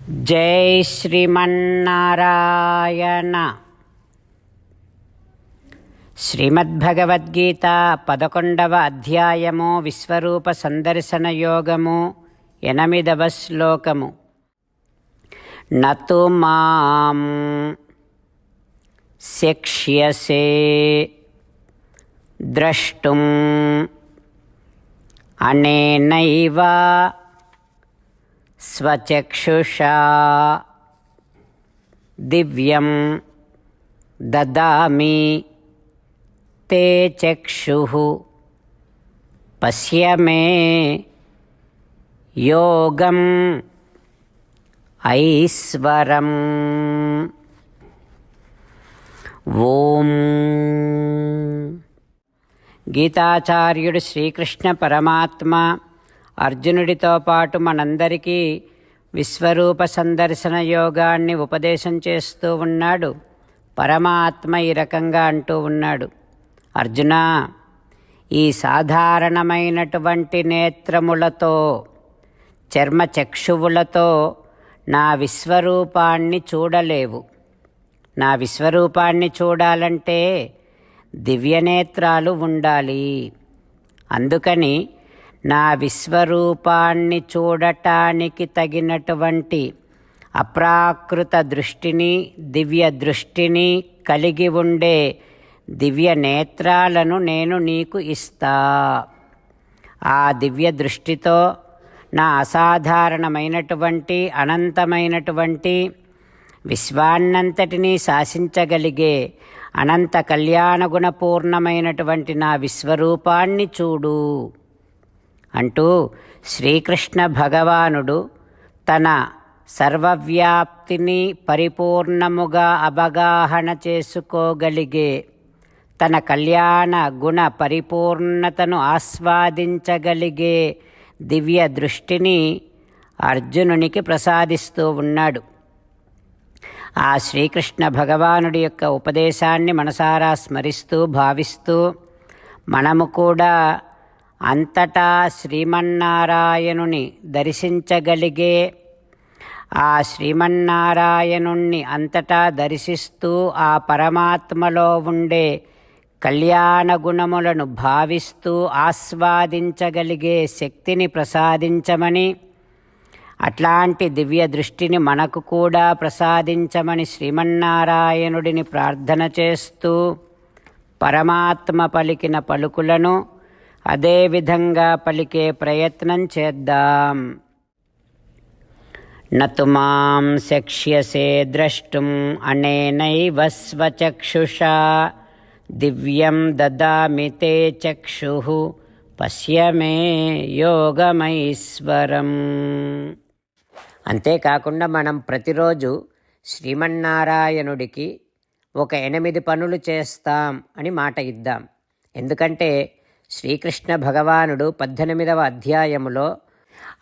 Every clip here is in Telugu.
జై శ్రీమన్నారాయణ. శ్రీమద్భగవద్గీత 11వ అధ్యాయము విశ్వరూప సందర్శన యోగము 8వ శ్లోకము. నతు మాం శక్ష్యసే ద్రష్టుం అనేనైవ స్వచక్షుషా దివ్యం దదామి తే చక్షుః పశ్య మే యోగం ఐశ్వరం. ఓం. గీతాచార్యుడు శ్రీకృష్ణ పరమాత్మ అర్జునుడితో పాటు మనందరికీ విశ్వరూప సందర్శన యోగాన్ని ఉపదేశం చేస్తూ ఉన్నాడు. పరమాత్మ ఈ రకంగా అంటూ ఉన్నాడు, అర్జునా, ఈ సాధారణమైనటువంటి నేత్రములతో, చర్మచక్షువులతో నా విశ్వరూపాన్ని చూడలేవు. నా విశ్వరూపాన్ని చూడాలంటే దివ్యనేత్రాలు ఉండాలి. అందుకని నా విశ్వరూపాన్ని చూడటానికి తగినటువంటి అప్రాకృత దృష్టిని, దివ్య దృష్టిని కలిగి ఉండే దివ్య నేత్రాలను నేను నీకు ఇస్తా. ఆ దివ్య దృష్టితో నా అసాధారణమైనటువంటి అనంతమైనటువంటి విశ్వాన్నంతటినీ శాసించగలిగే అనంత కళ్యాణగుణపూర్ణమైనటువంటి నా విశ్వరూపాన్ని చూడు అంటూ శ్రీకృష్ణ భగవానుడు తన సర్వవ్యాప్తిని పరిపూర్ణముగా అవగాహన చేసుకోగలిగే, తన కళ్యాణ గుణ పరిపూర్ణతను ఆస్వాదించగలిగే దివ్య దృష్టిని అర్జునునికి ప్రసాదిస్తూ ఉన్నాడు. ఆ శ్రీకృష్ణ భగవానుడి యొక్క ఉపదేశాన్ని మనసారా స్మరిస్తూ భావిస్తూ మనము కూడా అంతటా శ్రీమన్నారాయణుని దర్శించగలిగే, ఆ శ్రీమన్నారాయణుణ్ణి అంతటా దర్శిస్తూ ఆ పరమాత్మలో ఉండే కళ్యాణ గుణములను భావిస్తూ ఆస్వాదించగలిగే శక్తిని ప్రసాదించమని, అట్లాంటి దివ్య దృష్టిని మనకు కూడా ప్రసాదించమని శ్రీమన్నారాయణుడిని ప్రార్థన చేస్తూ పరమాత్మ పలికిన పలుకులను అదేవిధంగా పలికే ప్రయత్నం చేద్దాం. నతు మాం శక్ష్యసే ద్రష్టుం అనేనైవ స్వచక్షుషా దివ్యం దదామి తే చక్షుః పశ్య మే యోగమైశ్వరం. అంతేకాకుండా మనం ప్రతిరోజు శ్రీమన్నారాయణుడికి ఒక 8 పనులు చేస్తాం అని మాట ఇద్దాం. ఎందుకంటే శ్రీకృష్ణ భగవానుడు 18వ అధ్యాయములో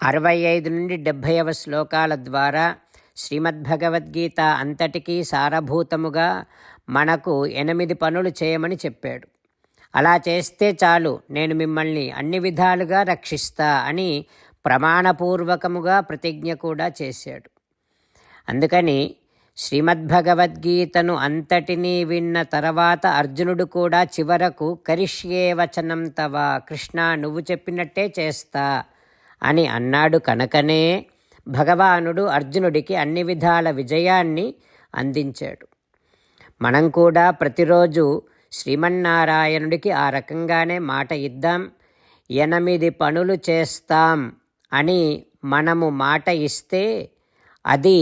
65 నుండి 70వ శ్లోకాల ద్వారా శ్రీమద్భగవద్గీత అంతటికీ సారభూతముగా మనకు 8 పనులు చేయమని చెప్పాడు. అలా చేస్తే చాలు, నేను మిమ్మల్ని అన్ని విధాలుగా రక్షిస్తా అని ప్రమాణపూర్వకముగా ప్రతిజ్ఞ కూడా చేశాడు. అందుకని శ్రీమద్భగవద్గీతను అంతటినీ విన్న తర్వాత అర్జునుడు కూడా చివరకు కరిష్యే వచనం తవ, కృష్ణ నువ్వు చెప్పినట్టే చేస్తా అని అన్నాడు. కనుకనే భగవానుడు అర్జునుడికి అన్ని విధాల విజయాన్ని అందించాడు. మనం కూడా ప్రతిరోజు శ్రీమన్నారాయణుడికి ఆ రకంగానే మాట ఇద్దాం. 8 పనులు చేస్తాం అని మనము మాట ఇస్తే అది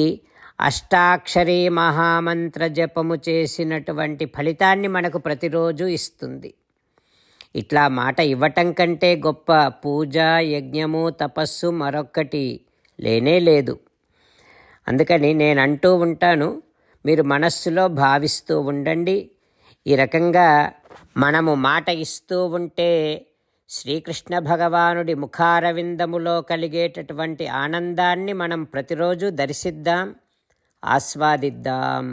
అష్టాక్షరీ మహామంత్ర జపము చేసినటువంటి ఫలితాన్ని మనకు ప్రతిరోజు ఇస్తుంది. ఇట్లా మాట ఇవ్వటం కంటే గొప్ప పూజ, యజ్ఞము, తపస్సు మరొక్కటి లేనే లేదు. అందుకని నేను అంటూ ఉంటాను, మీరు మనస్సులో భావిస్తూ ఉండండి. ఈ రకంగా మనము మాట ఇస్తూ ఉంటే శ్రీకృష్ణ భగవానుడి ముఖారవిందములో కలిగేటటువంటి ఆనందాన్ని మనం ప్రతిరోజు దర్శిద్దాం, ఆస్వాదిద్దాం.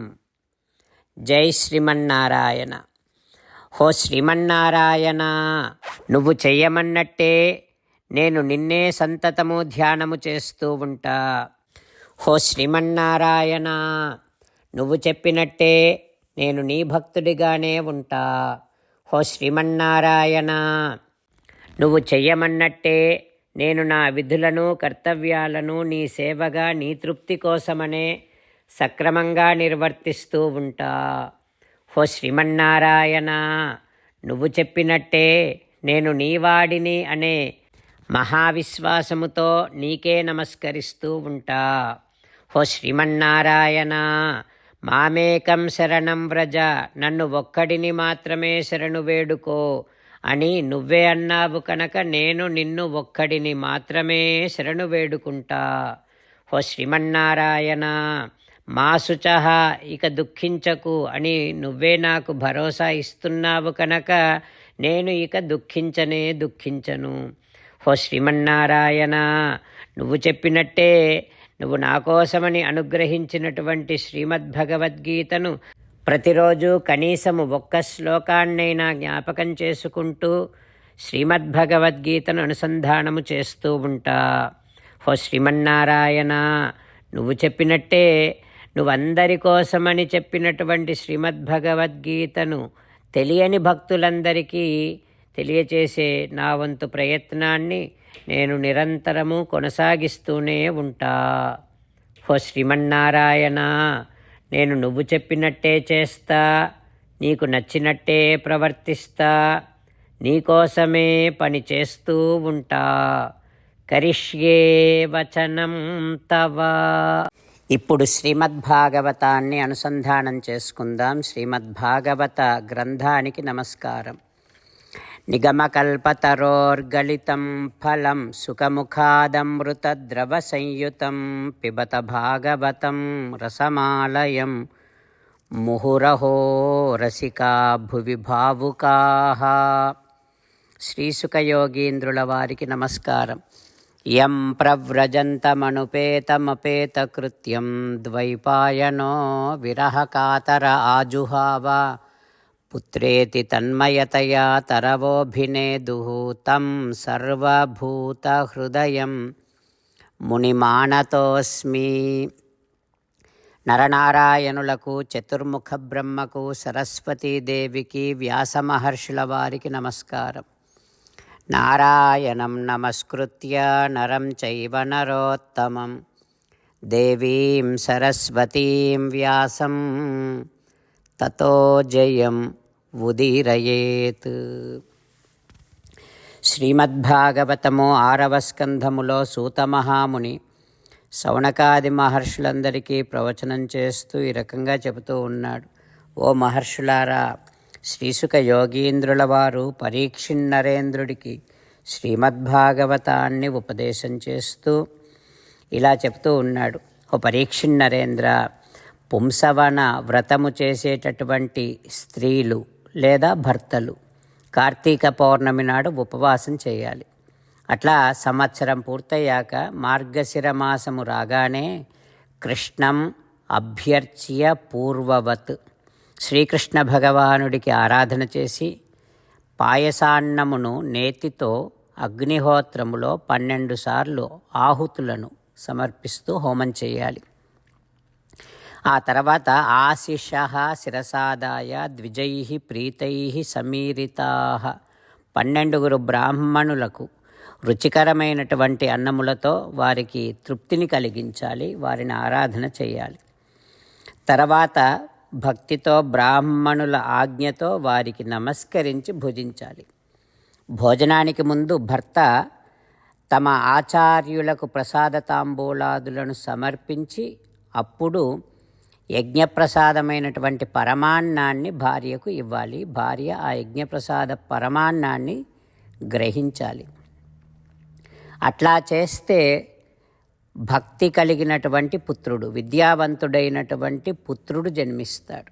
జై శ్రీమన్నారాయణ. హో శ్రీమన్నారాయణ, నువ్వు చెయ్యమన్నట్టే నేను నిన్నే సంతతము ధ్యానము చేస్తూ ఉంటా. హో శ్రీమన్నారాయణ, నువ్వు చెప్పినట్టే నేను నీ భక్తుడిగానే ఉంటా. హో శ్రీమన్నారాయణ, నువ్వు చెయ్యమన్నట్టే నేను నా విధులను కర్తవ్యాలను నీ సేవగా నీ తృప్తి కోసమనే సక్రమంగా నిర్వర్తిస్తూ ఉంటా. హో శ్రీమన్నారాయణ, నువ్వు చెప్పినట్టే నేను నీవాడిని అనే మహావిశ్వాసముతో నీకే నమస్కరిస్తూ ఉంటా. హో శ్రీమన్నారాయణ, మామేకం శరణం వ్రజ, నన్ను ఒక్కడిని మాత్రమే శరణు వేడుకో అని నువ్వే అన్నావు కనుక నేను నిన్ను ఒక్కడిని మాత్రమే శరణు వేడుకుంటా. హో శ్రీమన్నారాయణ, మా శుచః, ఇక దుఃఖించకు అని నువ్వే నాకు భరోసా ఇస్తున్నావు కనుక నేను ఇక దుఃఖించను. హో శ్రీమన్నారాయణ, నువ్వు చెప్పినట్టే నువ్వు నా కోసమని అనుగ్రహించినటువంటి శ్రీమద్భగవద్గీతను ప్రతిరోజు కనీసము ఒక్క శ్లోకాన్నైనా జ్ఞాపకం చేసుకుంటూ శ్రీమద్భగవద్గీతను అనుసంధానము చేస్తూ ఉంటా. హో శ్రీమన్నారాయణ, నువ్వు చెప్పినట్టే నువ్వందరి కోసమని చెప్పినటువంటి శ్రీమద్భగవద్గీతను తెలియని భక్తులందరికీ తెలియచేసే నా వంతు ప్రయత్నాన్ని నేను నిరంతరము కొనసాగిస్తూనే ఉంటా. హో శ్రీమన్నారాయణ, నేను నువ్వు చెప్పినట్టే చేస్తా, నీకు నచ్చినట్టే ప్రవర్తిస్తా, నీకోసమే పని చేస్తూ ఉంటా. కరిష్యే వచనం తవ. ఇప్పుడు శ్రీమద్భాగవతాన్ని అనుసంధానం చేసుకుందాం. శ్రీమద్భాగవత గ్రంథానికి నమస్కారం. నిగమకల్పతరోర్గళితం ఫలం సుఖముఖాదమృతద్రవసంయుతం పిబత భాగవతం రసమాలయం ముహురహో రసికా భువి భావుకాః. శ్రీసుఖయోగీంద్రుల వారికి నమస్కారం. యం ప్రవ్రజంతమనుపేతమపేతకృత్యం ద్వైపాయనో విరహకాతర ఆజుహావ పుత్రేతి తన్మయతయా తరవోభినేదుః తం సర్వభూతహృదయం మునిమానతోస్మి. నరనారాయణులకు, చతుర్ముఖ బ్రహ్మకు, సరస్వతీదేవికి, వ్యాసమహర్షుల వారికి నమస్కారం. నారాయణం నమస్కృత్య నరం చైవ నరోత్తమం దేవీం సరస్వతీం వ్యాసం తతో జయం ఉదీరయేత్. శ్రీమద్భాగవతము 6వ స్కంధములో సూతమహాముని శౌనకాది మహర్షులందరికీ ప్రవచనం చేస్తూ ఈ రకంగా చెబుతూ ఉన్నాడు. ఓ మహర్షులారా, శ్రీసుఖ యోగీంద్రుల వారు పరీక్షిన్నరేంద్రుడికి శ్రీమద్భాగవతాన్ని ఉపదేశం చేస్తూ ఇలా చెప్తూ ఉన్నాడు. ఓ పరీక్షిన్నరేంద్ర, పుంసవన వ్రతము చేసేటటువంటి స్త్రీలు లేదా భర్తలు కార్తీక పౌర్ణమి నాడు ఉపవాసం చేయాలి. అట్లా సంవత్సరం పూర్తయ్యాక మార్గశిర మాసము రాగానే కృష్ణం అభ్యర్చ్య పూర్వవత్ శ్రీకృష్ణ భగవానుడికి ఆరాధన చేసి పాయసాన్నమును నేతితో అగ్నిహోత్రములో 12 సార్లు ఆహుతులను సమర్పిస్తూ హోమం చేయాలి. ఆ తర్వాత ఆశిషః శిరసాదాయ ద్విజైః ప్రీతైః సమీరితాః 12 బ్రాహ్మణులకు రుచికరమైనటువంటి అన్నములతో వారికి తృప్తిని కలిగించాలి, వారిని ఆరాధన చేయాలి. తర్వాత భక్తితో బ్రాహ్మణుల ఆజ్ఞతో వారికి నమస్కరించి భుజించాలి. భోజనానికి ముందు భర్త తమ ఆచార్యులకు ప్రసాద తాంబూలాదులను సమర్పించి అప్పుడు యజ్ఞప్రసాదమైనటువంటి పరమాన్నాన్ని భార్యకు ఇవ్వాలి. భార్య ఆ యజ్ఞప్రసాద పరమాన్నాన్ని గ్రహించాలి. అట్లా చేస్తే భక్తి కలిగినటువంటి పుత్రుడు, విద్యావంతుడైనటువంటి పుత్రుడు జన్మిస్తాడు.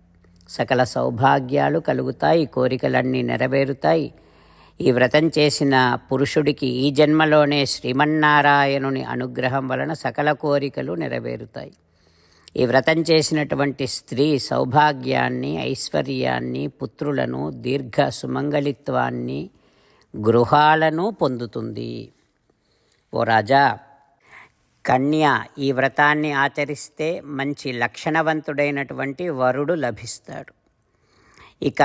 సకల సౌభాగ్యాలు కలుగుతాయి, కోరికలన్నీ నెరవేరుతాయి. ఈ వ్రతం చేసిన పురుషుడికి ఈ జన్మలోనే శ్రీమన్నారాయణుని అనుగ్రహం వలన సకల కోరికలు నెరవేరుతాయి. ఈ వ్రతం చేసినటువంటి స్త్రీ సౌభాగ్యాన్ని, ఐశ్వర్యాన్ని, పుత్రులను, దీర్ఘ సుమంగళిత్వాన్ని, గృహాలను పొందుతుంది. ఓ రాజా, కన్య ఈ వ్రతాన్ని ఆచరిస్తే మంచి లక్షణవంతుడైనటువంటి వరుడు లభిస్తాడు. ఇక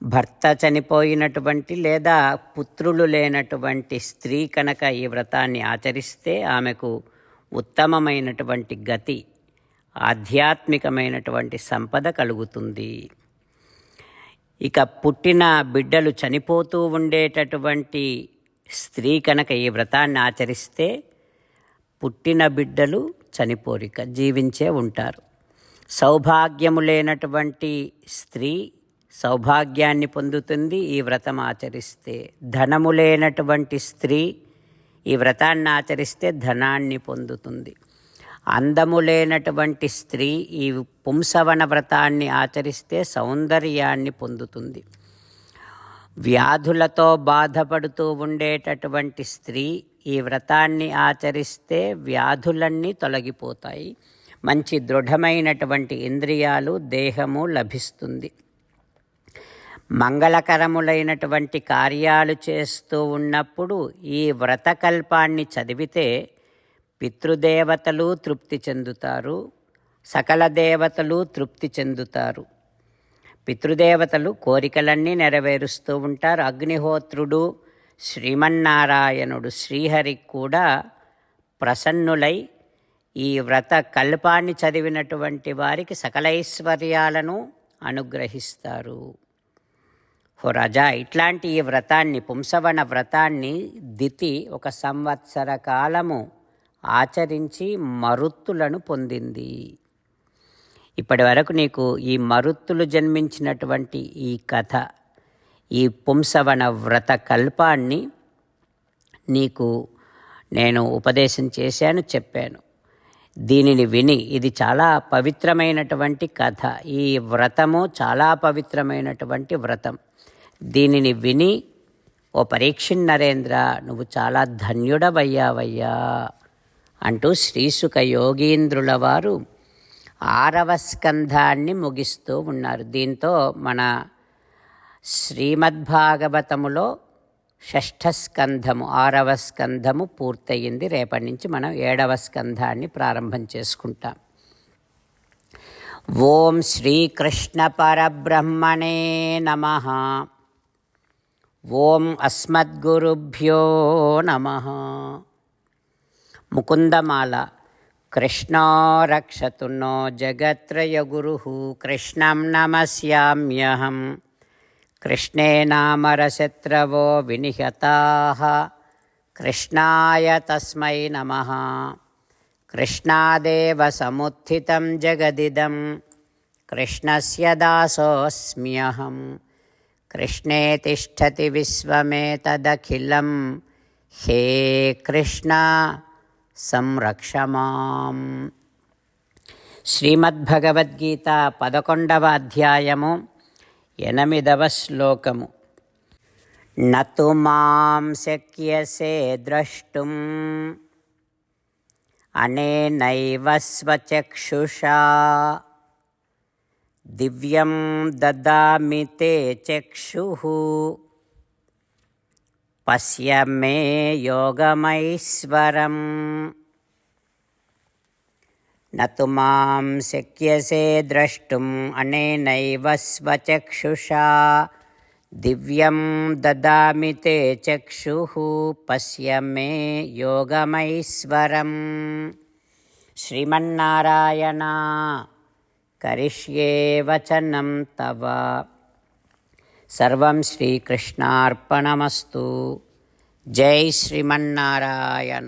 భర్త చనిపోయినటువంటి లేదా పుత్రులు లేనటువంటి స్త్రీ కనుక ఈ వ్రతాన్ని ఆచరిస్తే ఆమెకు ఉత్తమమైనటువంటి గతి, ఆధ్యాత్మికమైనటువంటి సంపద కలుగుతుంది. ఇక పుట్టిన బిడ్డలు చనిపోతూ ఉండేటటువంటి స్త్రీ కనుక ఈ వ్రతాన్ని ఆచరిస్తే పుట్టిన బిడ్డలు చనిపోరిక జీవించే ఉంటారు. సౌభాగ్యము లేనటువంటి స్త్రీ సౌభాగ్యాన్ని పొందుతుంది ఈ వ్రతం ఆచరిస్తే. ధనము లేనటువంటి స్త్రీ ఈ వ్రతాన్ని ఆచరిస్తే ధనాన్ని పొందుతుంది. అందము లేనటువంటి స్త్రీ ఈ పుంసవన వ్రతాన్ని ఆచరిస్తే సౌందర్యాన్ని పొందుతుంది. వ్యాధులతో బాధపడుతూ ఉండేటటువంటి స్త్రీ ఈ వ్రతాన్ని ఆచరిస్తే వ్యాధులన్నీ తొలగిపోతాయి. మంచి దృఢమైనటువంటి ఇంద్రియాలు, దేహము లభిస్తుంది. మంగళకరములైనటువంటి కార్యాలు చేస్తూ ఉన్నప్పుడు ఈ వ్రతకల్పాన్ని చదివితే పితృదేవతలు తృప్తి చెందుతారు, సకల దేవతలు తృప్తి చెందుతారు. పితృదేవతలు కోరికలన్నీ నెరవేరుస్తూ ఉంటారు. అగ్నిహోత్రుడు, శ్రీమన్నారాయణుడు, శ్రీహరి కూడా ప్రసన్నులై ఈ వ్రత కల్పాన్ని చదివినటువంటి వారికి సకలైశ్వర్యాలను అనుగ్రహిస్తారు. హో రాజా, ఇట్లాంటి ఈ వ్రతాన్ని, పుంసవన వ్రతాన్ని దితి 1 సంవత్సర కాలము ఆచరించి మరుత్తులను పొందింది. ఇప్పటి వరకు నీకు ఈ మరుత్తులు జన్మించినటువంటి ఈ కథ, ఈ పుంసవన వ్రత కల్పాన్ని నీకు నేను ఉపదేశం చేశాను, చెప్పాను. దీనిని విని, ఇది చాలా పవిత్రమైనటువంటి కథ, ఈ వ్రతము చాలా పవిత్రమైనటువంటి వ్రతం. దీనిని విని ఓ పరీక్షిన్ నరేంద్ర, నువ్వు చాలా ధన్యుడవయ్యావయ్యా అంటూ శ్రీసుఖ యోగీంద్రుల వారు 6వ స్కంధాన్ని ముగిస్తూ ఉన్నారు. దీంతో మన శ్రీమద్భాగవతములో 6వ స్కంధము, 6వ స్కంధము పూర్తయింది. రేపటి నుంచి మనం 7వ స్కంధాన్ని ప్రారంభం చేసుకుంటాం. ఓం శ్రీకృష్ణ పరబ్రహ్మణే నమః. ఓం అస్మద్గురుభ్యో నమః. ముకుందమాల. కృష్ణో రక్షతు నో జగత్రయగురుః కృష్ణం నమస్యామ్యహం. కృష్ణే నామరశత్రవో వినిహతాః కృష్ణాయ తస్మై నమః. కృష్ణాదేవ సముత్థితం జగదిదం కృష్ణస్య దాసోऽస్మ్యహం. కృష్ణే తిష్టతి విశ్వమేతదఖిలం హే కృష్ణ సంరక్ష మాం. శ్రీమద్భగవద్గీత 11వ అధ్యాయము 8వ శ్లోకము. నతు మాం శక్యసే ద్రష్టుం అనేనైవ స్వచక్షుషా దివ్యం దదామి తే చక్షుః పశ్య మే యోగమైశ్వరం. నతు మాం శక్యసే ద్రష్టుం అనేనైవ స్వచక్షుషా దివ్యం దదామి తే చక్షుః పశ్య మే యోగమైశ్వరం. శ్రీమన్నారాయణ కరిష్యే వచనం తవ. సర్వం శ్రీకృష్ణార్పణమస్తు. జై శ్రీమన్నారాయణ.